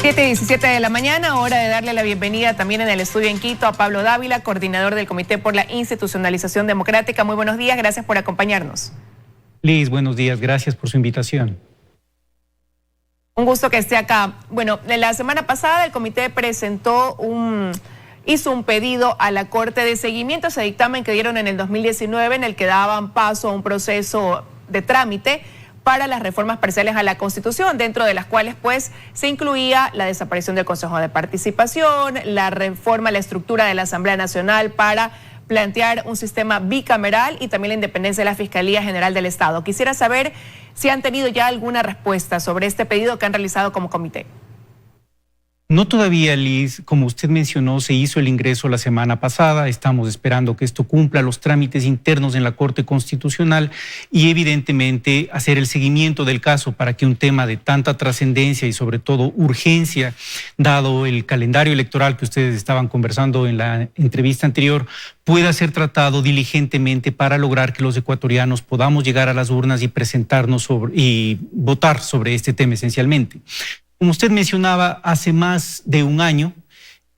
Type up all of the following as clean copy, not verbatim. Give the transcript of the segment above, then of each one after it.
7:17 de la mañana, hora de darle la bienvenida también en el estudio en Quito a Pablo Dávila, coordinador del Comité por la Institucionalización Democrática. Muy buenos días, gracias por acompañarnos. Liz, buenos días, gracias por su invitación. Un gusto que esté acá. Bueno, la semana pasada el comité hizo un pedido a la Corte de seguimiento a ese dictamen que dieron en el 2019 en el que daban paso a un proceso de trámite para las reformas parciales a la Constitución, dentro de las cuales pues se incluía la desaparición del Consejo de Participación, la reforma a la estructura de la Asamblea Nacional para plantear un sistema bicameral y también la independencia de la Fiscalía General del Estado. Quisiera saber si han tenido ya alguna respuesta sobre este pedido que han realizado como comité. No todavía, Liz, como usted mencionó, se hizo el ingreso la semana pasada, estamos esperando que esto cumpla los trámites internos en la Corte Constitucional y evidentemente hacer el seguimiento del caso para que un tema de tanta trascendencia y sobre todo urgencia, dado el calendario electoral que ustedes estaban conversando en la entrevista anterior, pueda ser tratado diligentemente para lograr que los ecuatorianos podamos llegar a las urnas y presentarnos y votar sobre este tema esencialmente. Como usted mencionaba, hace más de un año,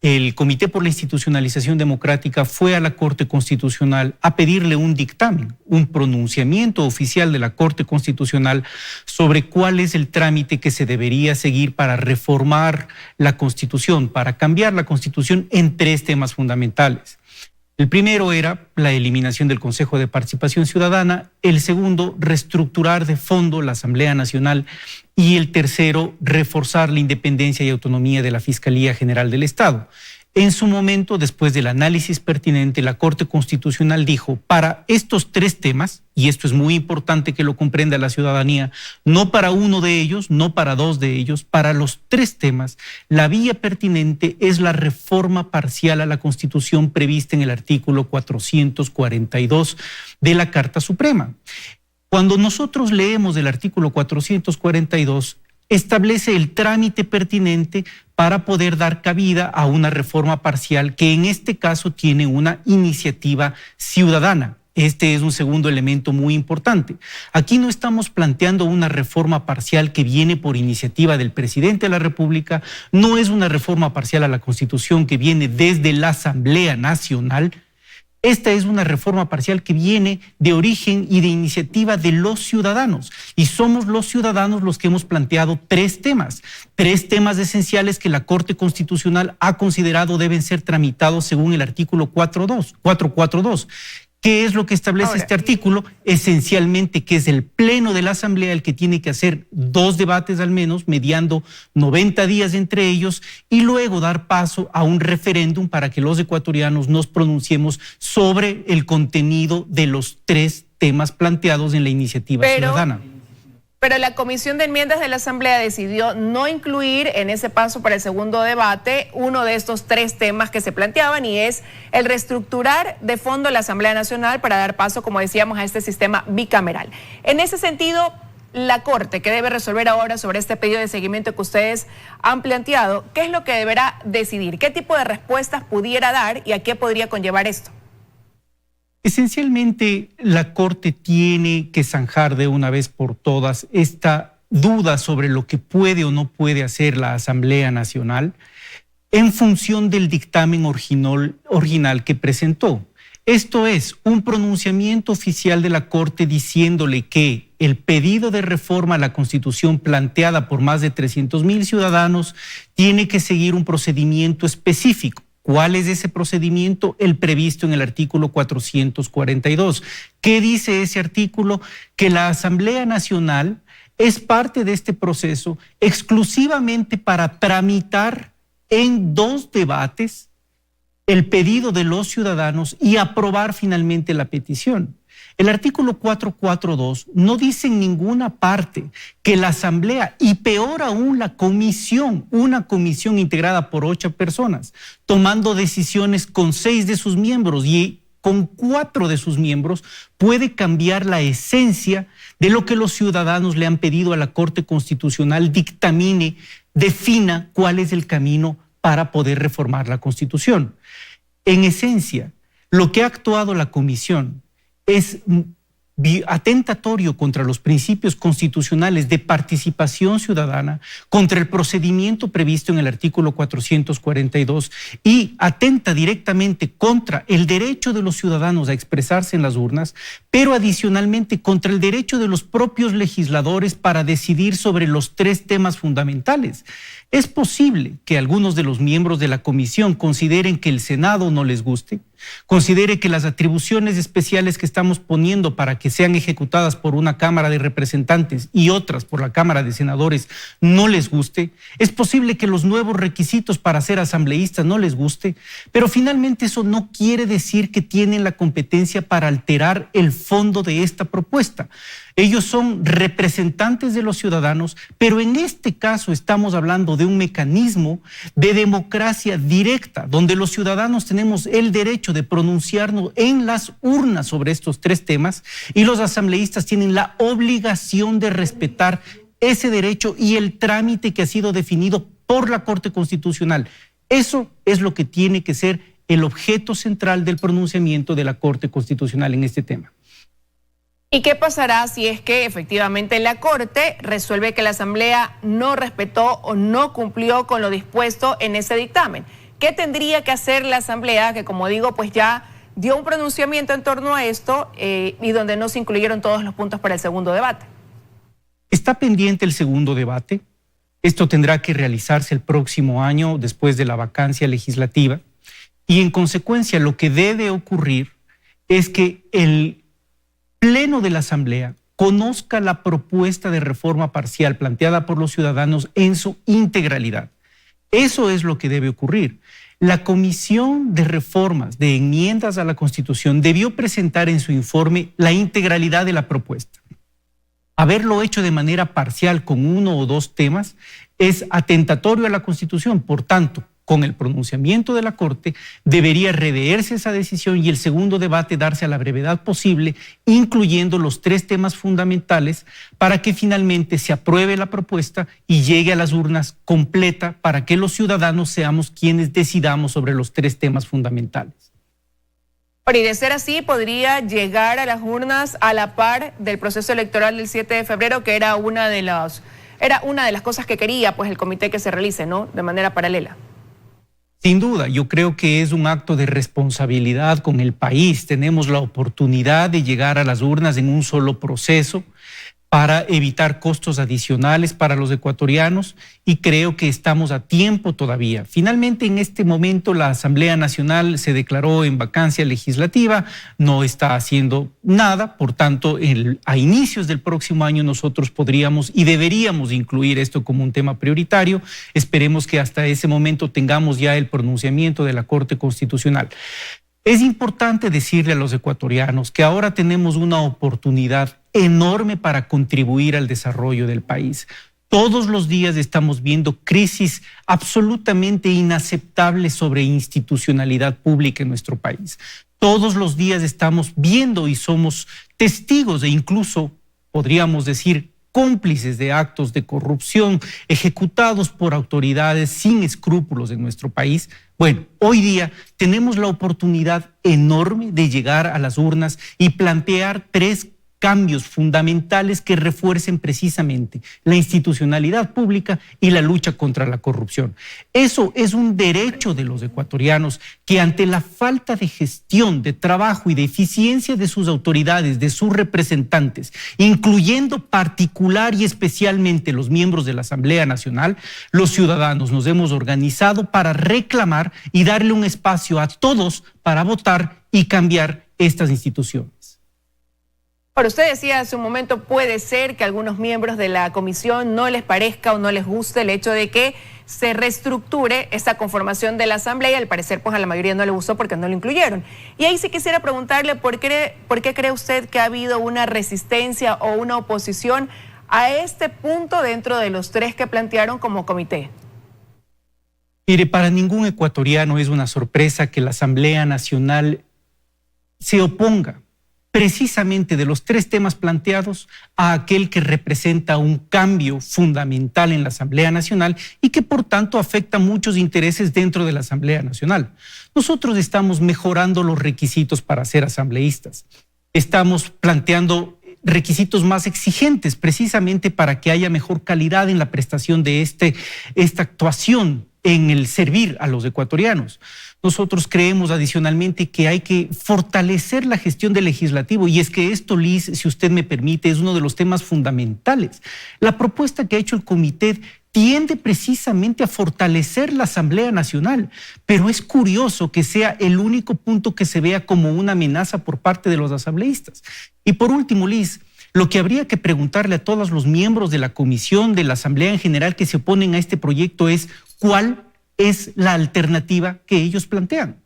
el Comité por la Institucionalización Democrática fue a la Corte Constitucional a pedirle un dictamen, un pronunciamiento oficial de la Corte Constitucional sobre cuál es el trámite que se debería seguir para reformar la Constitución, para cambiar la Constitución en 3 temas fundamentales. El primero era la eliminación del Consejo de Participación Ciudadana, el segundo, reestructurar de fondo la Asamblea Nacional y el tercero, reforzar la independencia y autonomía de la Fiscalía General del Estado. En su momento, después del análisis pertinente, la Corte Constitucional dijo, para estos 3 temas, y esto es muy importante que lo comprenda la ciudadanía, no para uno de ellos, no para 2 de ellos, para los 3 temas, la vía pertinente es la reforma parcial a la Constitución prevista en el artículo 442 de la Carta Suprema. Cuando nosotros leemos el artículo 442, establece el trámite pertinente para poder dar cabida a una reforma parcial que en este caso tiene una iniciativa ciudadana. Este es un segundo elemento muy importante. Aquí no estamos planteando una reforma parcial que viene por iniciativa del presidente de la República, no es una reforma parcial a la Constitución que viene desde la Asamblea Nacional. Esta es una reforma parcial que viene de origen y de iniciativa de los ciudadanos. Y somos los ciudadanos los que hemos planteado 3 temas. 3 temas esenciales que la Corte Constitucional ha considerado deben ser tramitados según el artículo 442. ¿Qué es lo que establece este artículo? Esencialmente que es el Pleno de la Asamblea el que tiene que hacer 2 debates al menos, mediando 90 días entre ellos, y luego dar paso a un referéndum para que los ecuatorianos nos pronunciemos sobre el contenido de los 3 temas planteados en la iniciativa ciudadana. Pero la Comisión de Enmiendas de la Asamblea decidió no incluir en ese paso para el segundo debate uno de estos 3 temas que se planteaban, y es el reestructurar de fondo la Asamblea Nacional para dar paso, como decíamos, a este sistema bicameral. En ese sentido, la Corte, que debe resolver ahora sobre este pedido de seguimiento que ustedes han planteado, ¿qué es lo que deberá decidir? ¿Qué tipo de respuestas pudiera dar y a qué podría conllevar esto? Esencialmente, la Corte tiene que zanjar de una vez por todas esta duda sobre lo que puede o no puede hacer la Asamblea Nacional en función del dictamen original que presentó. Esto es un pronunciamiento oficial de la Corte diciéndole que el pedido de reforma a la Constitución planteada por más de 300,000 ciudadanos tiene que seguir un procedimiento específico. ¿Cuál es ese procedimiento? El previsto en el artículo 442. ¿Qué dice ese artículo? Que la Asamblea Nacional es parte de este proceso exclusivamente para tramitar en 2 debates el pedido de los ciudadanos y aprobar finalmente la petición. El artículo 442 no dice en ninguna parte que la Asamblea, y peor aún la comisión, una comisión integrada por 8 personas, tomando decisiones con 6 de sus miembros y con 4 de sus miembros, puede cambiar la esencia de lo que los ciudadanos le han pedido a la Corte Constitucional dictamine, defina cuál es el camino para poder reformar la Constitución. En esencia, lo que ha actuado la comisión es atentatorio contra los principios constitucionales de participación ciudadana, contra el procedimiento previsto en el artículo 442 y atenta directamente contra el derecho de los ciudadanos a expresarse en las urnas, pero adicionalmente contra el derecho de los propios legisladores para decidir sobre los tres temas fundamentales. Es posible que algunos de los miembros de la comisión consideren que el Senado no les guste, considere que las atribuciones especiales que estamos poniendo para que sean ejecutadas por una Cámara de Representantes y otras por la Cámara de Senadores no les guste. Es posible que los nuevos requisitos para ser asambleístas no les guste, pero finalmente eso no quiere decir que tienen la competencia para alterar el fondo de esta propuesta. Ellos son representantes de los ciudadanos, pero en este caso estamos hablando de un mecanismo de democracia directa, donde los ciudadanos tenemos el derecho de pronunciarnos en las urnas sobre estos tres temas y los asambleístas tienen la obligación de respetar ese derecho y el trámite que ha sido definido por la Corte Constitucional. Eso es lo que tiene que ser el objeto central del pronunciamiento de la Corte Constitucional en este tema. ¿Y qué pasará si es que efectivamente la Corte resuelve que la Asamblea no respetó o no cumplió con lo dispuesto en ese dictamen? ¿Qué tendría que hacer la Asamblea, que como digo, pues ya dio un pronunciamiento en torno a esto y donde no se incluyeron todos los puntos para el segundo debate? Está pendiente el segundo debate. Esto tendrá que realizarse el próximo año después de la vacancia legislativa. Y en consecuencia lo que debe ocurrir es que el Pleno de la Asamblea conozca la propuesta de reforma parcial planteada por los ciudadanos en su integralidad. Eso es lo que debe ocurrir. La Comisión de Reformas de Enmiendas a la Constitución debió presentar en su informe la integralidad de la propuesta. Haberlo hecho de manera parcial con uno o dos temas es atentatorio a la Constitución. Por tanto, con el pronunciamiento de la Corte, debería reverse esa decisión y el segundo debate darse a la brevedad posible, incluyendo los tres temas fundamentales para que finalmente se apruebe la propuesta y llegue a las urnas completa para que los ciudadanos seamos quienes decidamos sobre los tres temas fundamentales. Y de ser así, podría llegar a las urnas a la par del proceso electoral del 7 de febrero, que era una de las cosas que quería pues el comité que se realice, ¿no? De manera paralela. Sin duda, yo creo que es un acto de responsabilidad con el país. Tenemos la oportunidad de llegar a las urnas en un solo proceso para evitar costos adicionales para los ecuatorianos y creo que estamos a tiempo todavía. Finalmente, en este momento la Asamblea Nacional se declaró en vacancia legislativa, no está haciendo nada, por tanto, a inicios del próximo año nosotros podríamos y deberíamos incluir esto como un tema prioritario. Esperemos que hasta ese momento tengamos ya el pronunciamiento de la Corte Constitucional. Es importante decirle a los ecuatorianos que ahora tenemos una oportunidad enorme para contribuir al desarrollo del país. Todos los días estamos viendo crisis absolutamente inaceptables sobre institucionalidad pública en nuestro país. Todos los días estamos viendo y somos testigos e incluso, podríamos decir, cómplices de actos de corrupción ejecutados por autoridades sin escrúpulos en nuestro país. Bueno, hoy día tenemos la oportunidad enorme de llegar a las urnas y plantear tres cambios fundamentales que refuercen precisamente la institucionalidad pública y la lucha contra la corrupción. Eso es un derecho de los ecuatorianos que ante la falta de gestión, de trabajo y de eficiencia de sus autoridades, de sus representantes, incluyendo particular y especialmente los miembros de la Asamblea Nacional, los ciudadanos nos hemos organizado para reclamar y darle un espacio a todos para votar y cambiar estas instituciones. Ahora, usted decía hace un momento, puede ser que a algunos miembros de la comisión no les parezca o no les guste el hecho de que se reestructure esa conformación de la Asamblea y al parecer pues a la mayoría no le gustó porque no lo incluyeron. Y ahí sí quisiera preguntarle por qué cree usted que ha habido una resistencia o una oposición a este punto dentro de los tres que plantearon como comité. Mire, para ningún ecuatoriano es una sorpresa que la Asamblea Nacional se oponga precisamente de los tres temas planteados a aquel que representa un cambio fundamental en la Asamblea Nacional y que por tanto afecta muchos intereses dentro de la Asamblea Nacional. Nosotros estamos mejorando los requisitos para ser asambleístas. estamos planteando requisitos más exigentes precisamente para que haya mejor calidad en la prestación de esta actuación en el servir a los ecuatorianos. Nosotros creemos adicionalmente que hay que fortalecer la gestión del legislativo, y es que esto, Liz, si usted me permite, es uno de los temas fundamentales. La propuesta que ha hecho el comité tiende precisamente a fortalecer la Asamblea Nacional, pero es curioso que sea el único punto que se vea como una amenaza por parte de los asambleístas. Y por último, Liz, lo que habría que preguntarle a todos los miembros de la comisión, de la Asamblea en general que se oponen a este proyecto es ¿cuál es la alternativa que ellos plantean?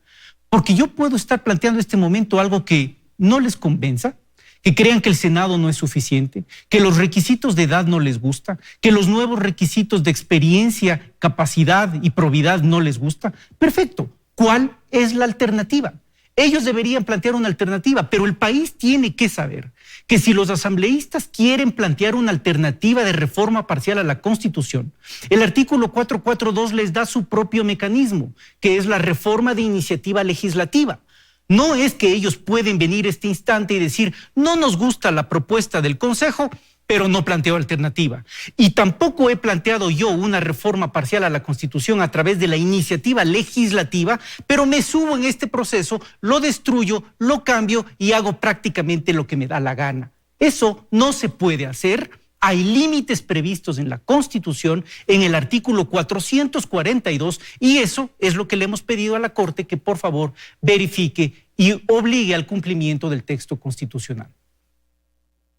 Porque yo puedo estar planteando en este momento algo que no les convenza, que crean que el Senado no es suficiente, que los requisitos de edad no les gusta, que los nuevos requisitos de experiencia, capacidad y probidad no les gusta. Perfecto. ¿Cuál es la alternativa? Ellos deberían plantear una alternativa, pero el país tiene que saber que si los asambleístas quieren plantear una alternativa de reforma parcial a la Constitución, el artículo 442 les da su propio mecanismo, que es la reforma de iniciativa legislativa. No es que ellos pueden venir este instante y decir, no nos gusta la propuesta del Consejo, pero no planteo alternativa. Y tampoco he planteado yo una reforma parcial a la Constitución a través de la iniciativa legislativa, pero me subo en este proceso, lo destruyo, lo cambio y hago prácticamente lo que me da la gana. Eso no se puede hacer. Hay límites previstos en la Constitución, en el artículo 442, y eso es lo que le hemos pedido a la Corte que por favor verifique y obligue al cumplimiento del texto constitucional.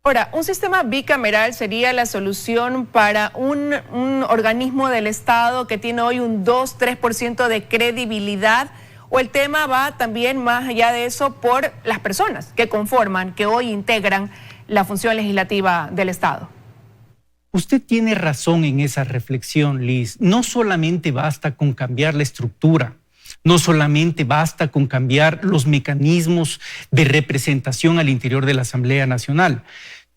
Ahora, un sistema bicameral sería la solución para un organismo del Estado que tiene hoy un 2-3% de credibilidad, o el tema va también más allá de eso por las personas que conforman, que hoy integran la función legislativa del Estado. Usted tiene razón en esa reflexión, Liz. No solamente basta con cambiar la estructura, no solamente basta con cambiar los mecanismos de representación al interior de la Asamblea Nacional.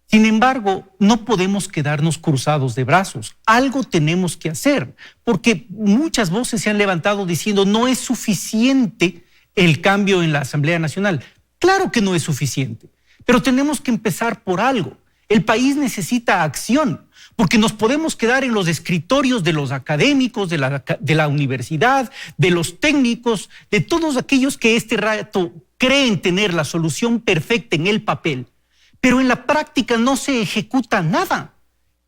Sin embargo, no podemos quedarnos cruzados de brazos. Algo tenemos que hacer, porque muchas voces se han levantado diciendo no es suficiente el cambio en la Asamblea Nacional. Claro que no es suficiente, pero tenemos que empezar por algo. El país necesita acción, porque nos podemos quedar en los escritorios de los académicos, de la universidad, de los técnicos, de todos aquellos que este rato creen tener la solución perfecta en el papel, pero en la práctica no se ejecuta nada.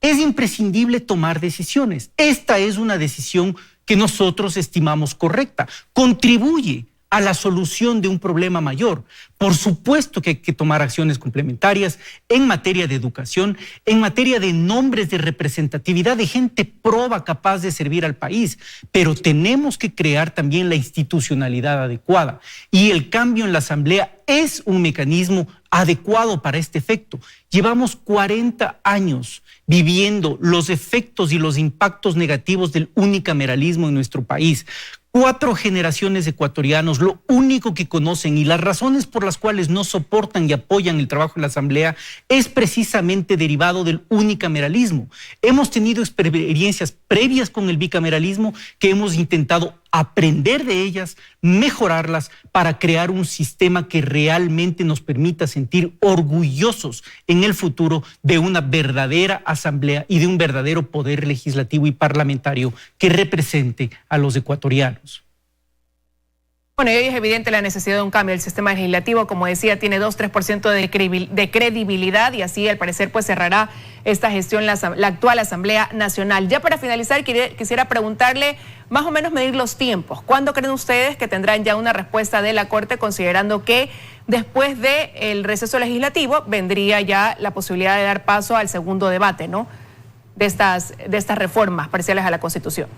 Es imprescindible tomar decisiones. Esta es una decisión que nosotros estimamos correcta. Contribuye a la solución de un problema mayor. Por supuesto que hay que tomar acciones complementarias en materia de educación, en materia de nombres de representatividad de gente proba capaz de servir al país, pero tenemos que crear también la institucionalidad adecuada, y el cambio en la Asamblea es un mecanismo adecuado para este efecto. Llevamos 40 años viviendo los efectos y los impactos negativos del unicameralismo en nuestro país. 4 generaciones de ecuatorianos, lo único que conocen y las razones por las cuales no soportan y apoyan el trabajo de la Asamblea es precisamente derivado del unicameralismo. Hemos tenido experiencias previas con el bicameralismo que hemos intentado aprender de ellas, mejorarlas para crear un sistema que realmente nos permita sentir orgullosos en el futuro de una verdadera asamblea y de un verdadero poder legislativo y parlamentario que represente a los ecuatorianos. Bueno, y hoy es evidente la necesidad de un cambio. El sistema legislativo, como decía, tiene 2-3% de credibilidad, y así al parecer pues cerrará esta gestión la actual Asamblea Nacional. Ya para finalizar, quisiera preguntarle, más o menos medir los tiempos. ¿Cuándo creen ustedes que tendrán ya una respuesta de la Corte, considerando que después del receso legislativo vendría ya la posibilidad de dar paso al segundo debate, ¿no?, de estas reformas parciales a la Constitución?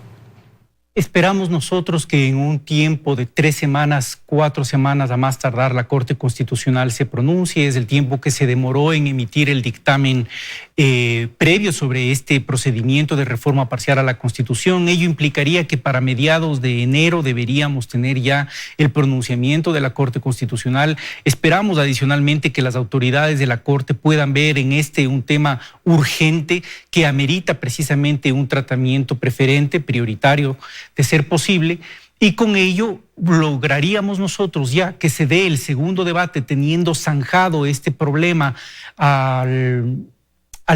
Esperamos nosotros que en un tiempo de 3 semanas, 4 semanas a más tardar, la Corte Constitucional se pronuncie. Es el tiempo que se demoró en emitir el dictamen previo sobre este procedimiento de reforma parcial a la Constitución. Ello implicaría que para mediados de enero deberíamos tener ya el pronunciamiento de la Corte Constitucional. Esperamos adicionalmente que las autoridades de la Corte puedan ver en este un tema urgente que amerita precisamente un tratamiento preferente, prioritario, de ser posible, Y con ello lograríamos nosotros ya que se dé el segundo debate teniendo zanjado este problema al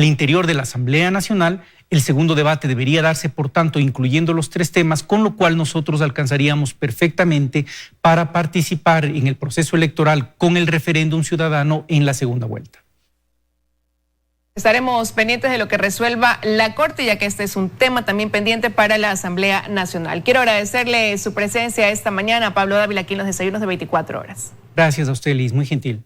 interior de la Asamblea Nacional. El segundo debate debería darse, por tanto, incluyendo los 3 temas, con lo cual nosotros alcanzaríamos perfectamente para participar en el proceso electoral con el referéndum ciudadano en la segunda vuelta. Estaremos pendientes de lo que resuelva la Corte, ya que este es un tema también pendiente para la Asamblea Nacional. Quiero agradecerle su presencia esta mañana, Pablo Dávila, aquí en los desayunos de 24 horas. Gracias a usted, Liz, muy gentil.